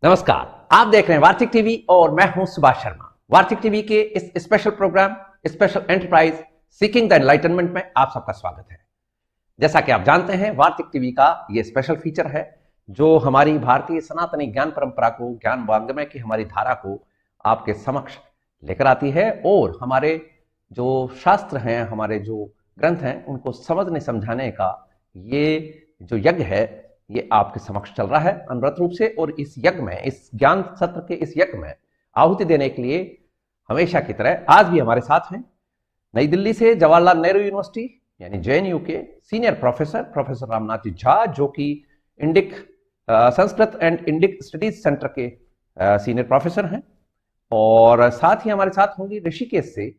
नमस्कार, आप देख रहे हैं वार्तिक टीवी और मैं हूं सुभाष शर्मा। वार्तिक टीवी के इस special program special enterprise seeking the enlightenment में आप सबका स्वागत है। जैसा कि आप जानते हैं, वार्तिक टीवी का ये स्पेशल फीचर है जो हमारी भारतीय सनातनी ज्ञान परंपरा को, ज्ञान वांग्मय की हमारी धारा को आपके समक्ष लेकर आती है और हमारे जो शास्त्र हैं, हमारे जो ग्रंथ हैं, उनको समझने समझाने का ये जो यज्ञ है ये आपके समक्ष चल रहा है अनवरत रूप से। और इस यज्ञ में, इस ज्ञान सत्र के इस यज्ञ में आहुति देने के लिए हमेशा की तरह आज भी हमारे साथ हैं नई दिल्ली से जवाहरलाल नेहरू यूनिवर्सिटी यानी जेएनयू के सीनियर प्रोफेसर रामनाथ जी झा, जो कि Indic Sanskrit and Indic studies centre के सीनियर प्रोफेसर हैं। और साथ ही हमारे साथ होंगी ऋषिकेश से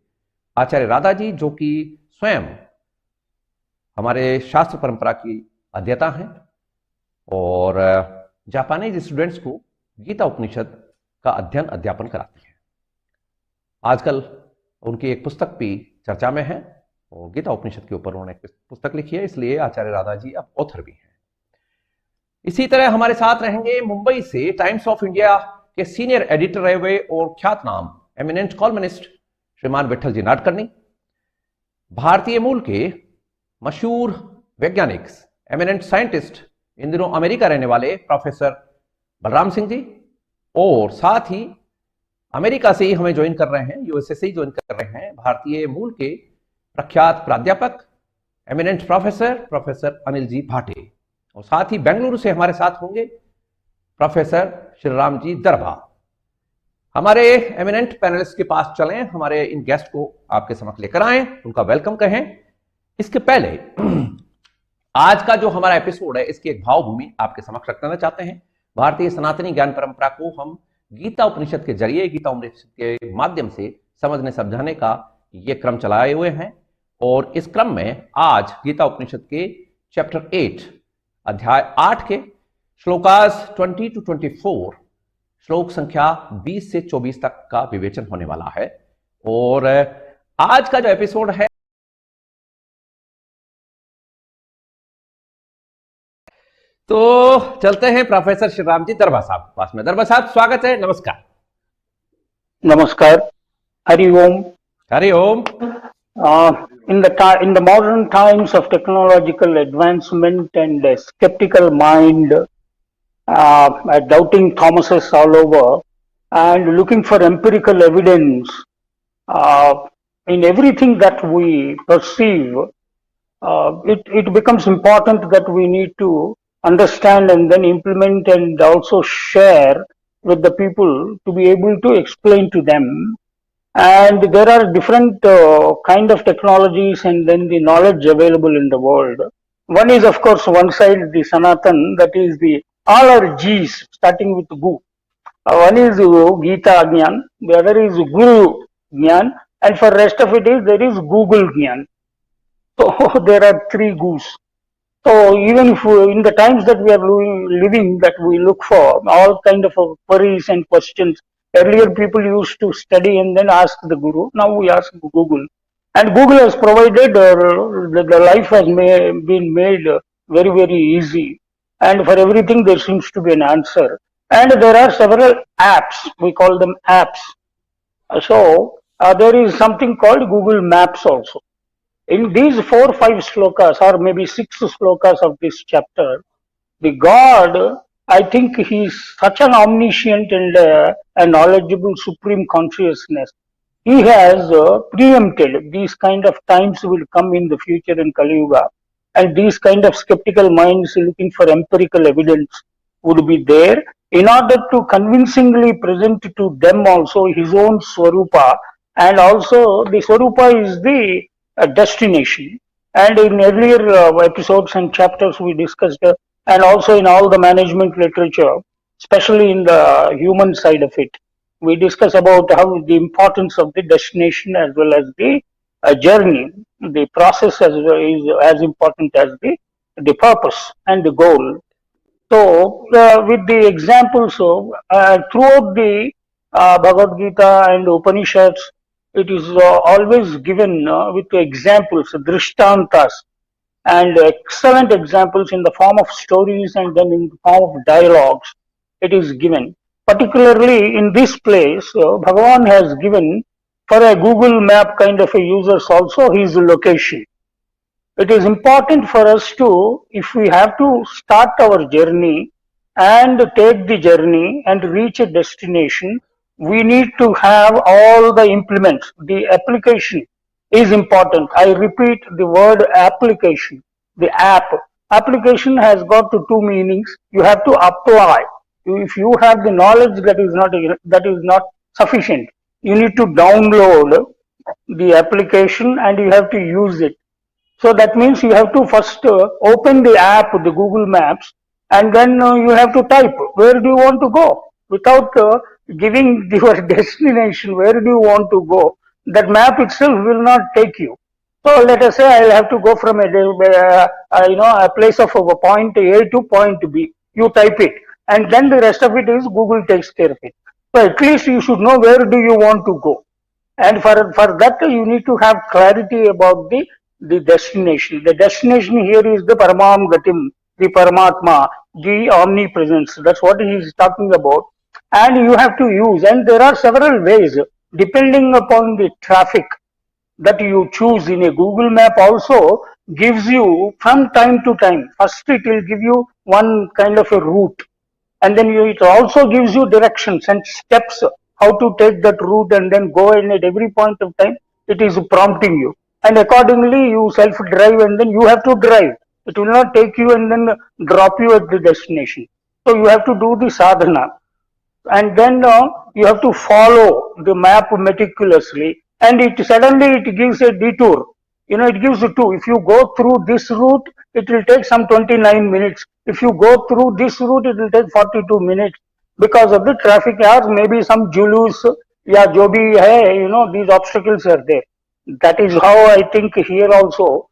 आचार्य राधा जी, जो कि स्वयं हमारे शास्त्र परंपरा की अध्येता हैं और जापानीज स्टूडेंट्स को गीता उपनिषद का अध्ययन अध्यापन कराती हैं। आजकल उनकी एक पुस्तक भी चर्चा में है और गीता उपनिषद के ऊपर उन्होंने एक पुस्तक लिखी है, इसलिए आचार्य राधा जी अब ऑथर भी हैं। इसी तरह हमारे साथ रहेंगे मुंबई से टाइम्स ऑफ इंडिया के सीनियर एडिटर रहे हुए और ख्यातनाम एमिनेंट कॉलमनिस्ट श्रीमान विठल जी नाडकर्णी, भारतीय मूल के मशहूर वैज्ञानिक एमिनेंट साइंटिस्ट, इन दिनों अमेरिका रहने वाले प्रोफेसर बलराम सिंह जी, और साथ ही अमेरिका से ही हमें ज्वाइन कर रहे हैं, यूएसए से ही ज्वाइन कर रहे हैं भारतीय मूल के प्रख्यात प्राध्यापक एमिनेंट प्रोफेसर अनिल जी भाटे। और साथ ही बेंगलुरु से हमारे साथ होंगे प्रोफेसर श्रीराम जी दरभा। हमारे एमिनेंट पैनलिस्ट के पास चलें, हमारे इन गेस्ट को आपके समक्ष लेकर आए, उनका वेलकम कहें। इसके पहले आज का जो हमारा एपिसोड है, इसकी एक भावभूमि आपके समक्ष रखना चाहते हैं। भारतीय सनातनी ज्ञान परंपरा को हम गीता उपनिषद के जरिए, गीता उपनिषद के माध्यम से समझने समझाने का ये क्रम चलाए हुए हैं। और इस क्रम में आज गीता उपनिषद के चैप्टर 8 अध्याय 8 के श्लोकास 20 to 24 श्लोक संख्या 20 से 24 तक का विवेचन होने वाला है। और आज का जो एपिसोड है, तो चलते हैं प्रोफेसर श्रीराम जी दरभा साहब के पास में। दरभा साहब, स्वागत है, नमस्कार। नमस्कार, हरि ओम। हरि ओम। In the modern times of technological advancement and a skeptical mind, doubting Thomases all over, and looking for empirical evidence in everything that we perceive, it becomes important that we need to understand and then implement and also share with the people to be able to explain to them. And there are different kind of technologies and then the knowledge available in the world. One is, of course, one side the Sanatan, that is the all our G's starting with Gu. One is Gita Gyan, the other is Guru Gyan, and for rest of it is there is Google Gyan. So there are three Gus. So even if in the times that we are living, that we look for all kind of queries and questions. Earlier people used to study and then ask the Guru. Now we ask Google. And Google has provided, the life has been made very, very easy. And for everything there seems to be an answer. And there are several apps, we call them apps. So there is something called Google Maps also. In these 4-5 slokas or maybe 6 slokas of this chapter, the God, I think he is such an omniscient and a knowledgeable supreme consciousness. He has preempted these kind of times will come in the future in Kali Yuga, and these kind of skeptical minds looking for empirical evidence would be there in order to convincingly present to them also his own Swarupa, and also the Swarupa is the destination. And in earlier episodes and chapters we discussed, and also in all the management literature, especially in the human side of it, we discuss about how the importance of the destination as well as the journey, the process is as important as the purpose and the goal. So with the examples of throughout the Bhagavad-Gita and Upanishads, it is always given with examples, drishtantas, and excellent examples in the form of stories and then in the form of dialogues. It is given. particularly in this place, Bhagavan has given for a Google map kind of a users also his location. It is important for us to, if we have to start our journey and take the journey and reach a destination, we need to have all the implements. The application is important. I repeat the word application. The app. Application has got two meanings. You have to apply. If you have the knowledge that is not sufficient, you need to download the application and you have to use it. So that means you have to first open the app, the Google Maps, and then you have to type where do you want to go without giving your destination. Where do you want to go? That map itself will not take you. So let us say I have to go from a place of a point A to point B. You type it, and then the rest of it is Google takes care of it. So at least you should know where do you want to go, and for that you need to have clarity about the destination. The destination here is the Paramam Gatim, the Paramatma, the omnipresence. That's what he is talking about. And you have to use, and there are several ways depending upon the traffic that you choose in a Google map also gives you from time to time. First it will give you one kind of a route, and then it also gives you directions and steps how to take that route and then go in at every point of time. It is prompting you, and accordingly you self drive, and then you have to drive. It will not take you and then drop you at the destination. So you have to do the sadhana, and then you have to follow the map meticulously, and it suddenly it gives a detour. It gives you two. If you go through this route, it will take some 29 minutes. If you go through this route, it will take 42 minutes because of the traffic or maybe some julus, yeah, jo bhi hai, these obstacles are there. That is how I think here also,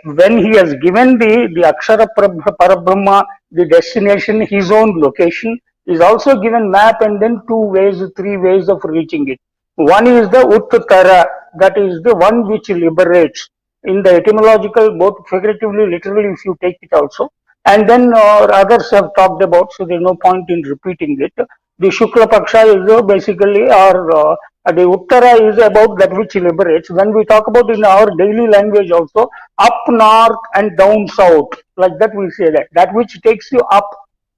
when he has given the Akshara Parabrahma, the destination, his own location, is also given map and then 2 ways, 3 ways of reaching it. One is the Uttara, that is the one which liberates. In the etymological, both figuratively, literally, if you take it also. And then others have talked about, so there is no point in repeating it. The Shukla Paksha is basically, or the Uttara is about that which liberates. When we talk about in our daily language also, up north and down south, like that we say that which takes you up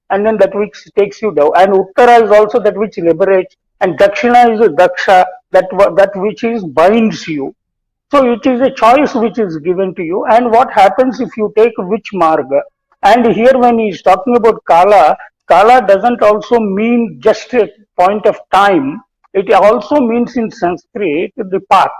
and then that which takes you down. And Uttara is also that which liberates, and Dakshina is Daksha, that which is binds you. So it is a choice which is given to you. And what happens if you take which marga? And here when he is talking about Kala, Kala doesn't also mean just a point of time. It also means in Sanskrit the path.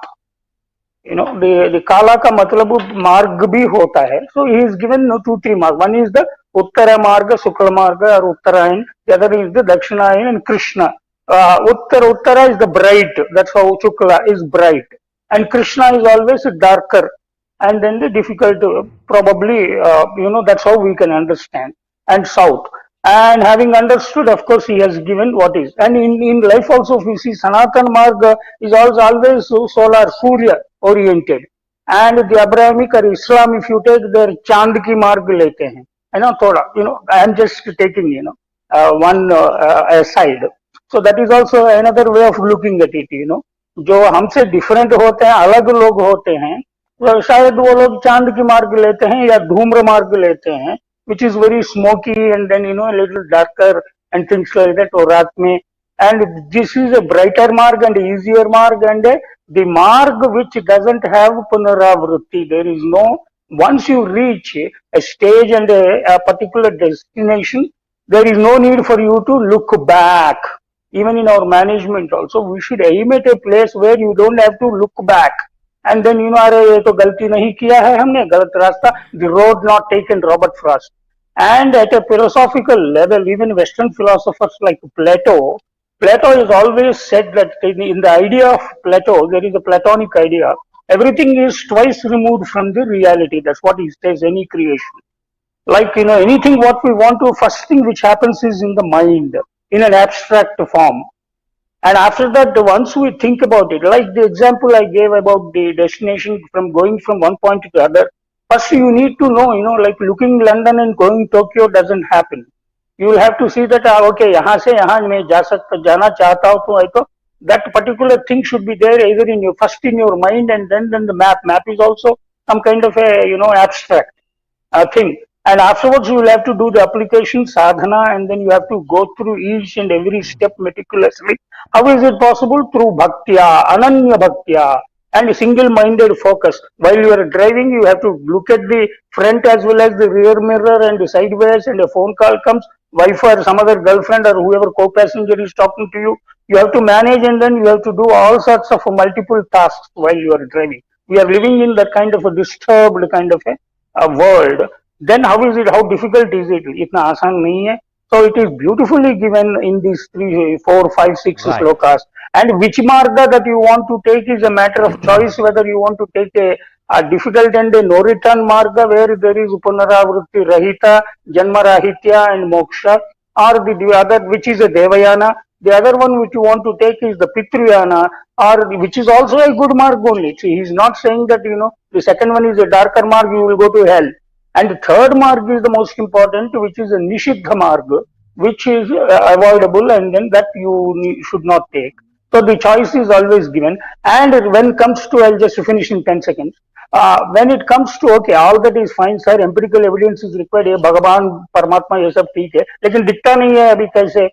The Kala ka matlab marg bhi hota hai. So he is given 2-3 marg. One is the Uttara marga, Sukla marga or Uttarayan. The other is the Dakshinayan and Krishna. Uttara is the bright. That's how Shukla is bright. And Krishna is always darker. And then the difficult, probably, that's how we can understand. And south. And having understood, of course, he has given what is. And in life also, if you see, Sanatana Marga is also always solar, Surya oriented. And the Abrahamic or Islam, if you take their Chand ki Marg lete hain. I am just taking, one aside. So that is also another way of looking at it, जो हमसे different होते हैं, अलग लोग होते हैं, तो शायद वो लोग चांद की मार्ग लेते हैं या धूम्र मार्ग लेते हैं, which is very smoky and then a little darker and things like that, और रात में, and this is a brighter marg and easier marg, and the marg which doesn't have punaravritti. There is no, once you reach a stage and a particular destination, there is no need for you to look back. Even in our management also, we should aim at a place where you don't have to look back. And then, अरे ये तो गलती नहीं किया है हमने, गलत रास्ता, the road not taken, Robert Frost. And at a philosophical level, even Western philosophers like Plato is always said that in the idea of Plato, there is a Platonic idea, everything is twice removed from the reality. That's what he says, any creation. Like, anything what we want to, first thing which happens is in the mind, in an abstract form. And after that, once we think about it, like the example I gave about the destination from going from one point to the other, first you need to know, like looking London and going Tokyo doesn't happen. you will have to see that okay, यहाँ से यहाँ मैं जाना चाहता हूँ तो that particular thing should be there either in your first in your mind, and then the map is also some kind of a abstract thing, and afterwards you will have to do the application sadhana, and then you have to go through each and every step meticulously. How is it possible? Through bhaktya, ananya bhaktya, and single-minded focus. While you are driving, you have to look at the front as well as the rear mirror and the sideways, and a phone call comes, wife or some other girlfriend or whoever co-passenger is talking to you. You have to manage, and then you have to do all sorts of multiple tasks while you are driving. We are living in that kind of a disturbed kind of a world. Then how is it? How difficult is it? इतना आसान नहीं है. So it is beautifully given in these 3, 4, 5, 6 right. Slokas. And which marga that you want to take is a matter of choice, whether you want to take a difficult and a no return marga where there is punaravritti rahita, janma rahitya and moksha, or the other which is a devayana. The other one which you want to take is the pitruyana, or which is also a good marg only. See, he is not saying that the second one is a darker marg, you will go to hell. And the third marg is the most important, which is a nishiddha marg, which is avoidable, and then that you should not take. So the choice is always given. And when it comes to, I'll just finish in 10 seconds. When it comes to, okay, all that is fine, sir, empirical evidence is required, Bhagavan, Paramatma, ये सब ठीक है, लेकिन दिखता नहीं है अभी कैसे.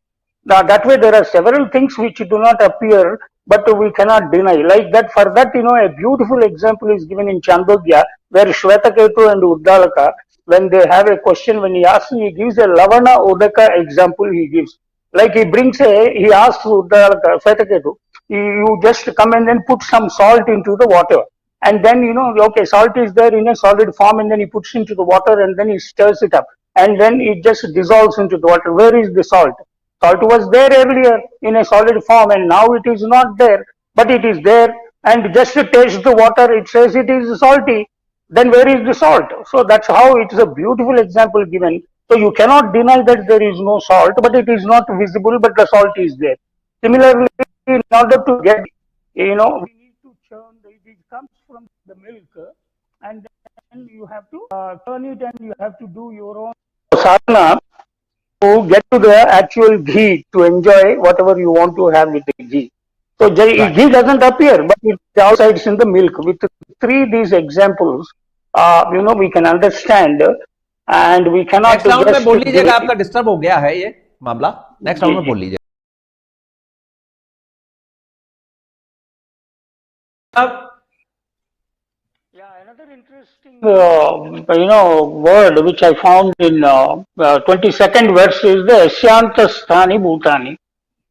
That way there are several things which do not appear, but we cannot deny. Like that, for that, a beautiful example is given in Chandogya, where Shvetaketu and Uddalaka, when they have a question, when he asks, he gives a Lavana Udaka example he gives. Like he asks Uddalaka, Shvetaketu, you just come and then put some salt into the water. And then, okay, salt is there in a solid form, and then he puts into the water, and then he stirs it up. And then it just dissolves into the water. Where is the salt? Salt was there earlier in a solid form, and now it is not there, but it is there. And just to taste the water, it says it is salty. Then where is the salt? So that's how it is a beautiful example given. So you cannot deny that there is no salt, but it is not visible, but the salt is there. Similarly, in order to get, we need to churn, it comes from the milk, and then you have to churn it, and you have to do your own sadhana to get to the actual ghee, to enjoy whatever you want to have with the ghee. So ghee doesn't appear, but it outside in the milk. With these examples, we can understand, and we cannot. Next round में बोल लीजिएगा, आपका disturb हो गया है ये मामला. Next round में बोल लीजिए. Another interesting, word which I found in 22nd verse is the Asyanta Sthani Bhutani.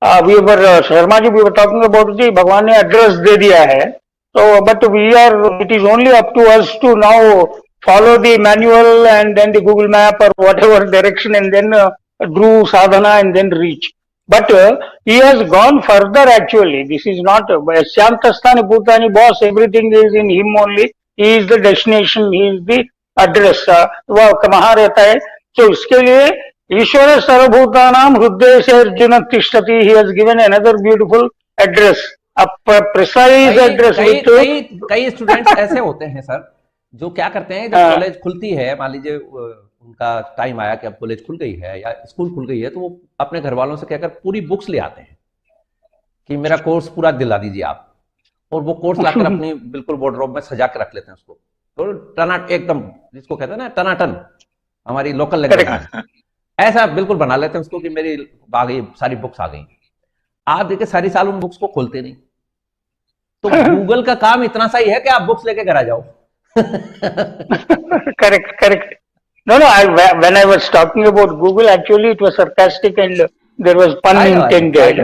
Sharma ji, we were talking about the Bhagwan ne address de diya hai. So, but it is only up to us to now follow the manual and then the Google map or whatever direction, and then do sadhana and then reach. But he has gone further actually. This is not Asyanta Sthani Bhutani, boss, everything is in him only. He is the destination, he is the address. वह कहाँ रहता है? So इसके लिए ईश्वर सर्वभूतानां हृदय से अर्जुन तिष्ठति. He has given another beautiful address, a precise address. कई स्टूडेंट्स ऐसे होते हैं सर, जो क्या करते हैं, जब कॉलेज खुलती है, मान लीजिए उनका टाइम आया कि अब कॉलेज खुल गई है या स्कूल खुल गई है, तो वो अपने घर वालों से कहकर पूरी बुक्स ले आते हैं कि मेरा कोर्स पूरा दिला दीजिए आप, और वो कोर्स लाकर अपनी बिल्कुल वार्डरोब में सजा के रख लेते हैं उसको. तो एकदम जिसको कहते हैं ना टनाटन, हमारी लोकल लैंग्वेज में ऐसा बिल्कुल बना लेते हैं उसको कि मेरी आ गई, सारी बुक्स आ गई. आप देखिए सारी साल उन बुक्स को खोलते नहीं. तो गूगल का काम इतना सा ही है कि आप बुक्स लेके घर आ जाओ. Correct. No, when I was talking about Google, actually it was sarcastic and there was pun intended.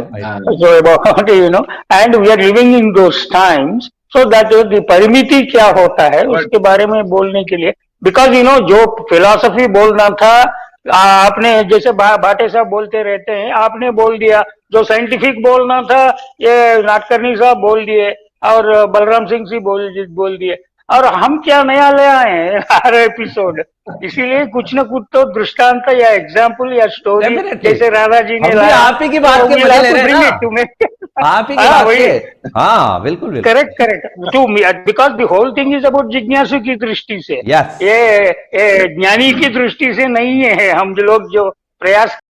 So about, and we are living in those times, so that the parimiti क्या होता है उसके बारे में बोलने के लिए, because जो philosophy बोलना था, आपने जैसे बाटे साहब बोलते रहते हैं, आपने बोल दिया. जो साइंटिफिक बोलना था, ये नाटकर्णी साहब बोल दिए, और बलराम सिंह जी बोल दिए, और हम क्या नया ले आए हैं हर एपिसोड. इसीलिए कुछ न कुछ तो दृष्टांत या एग्जाम्पल या स्टोरी, जैसे राधा जी ने लाया, आप ही की बात के मजे ले रहे हैं तुम्हें, आप ही की बात के. हाँ बिल्कुल correct. To because the whole thing is about जिज्ञासु की दृष्टि से, ये ज्ञानी की दृष्टि से नहीं है. हम लोग जो प्रयास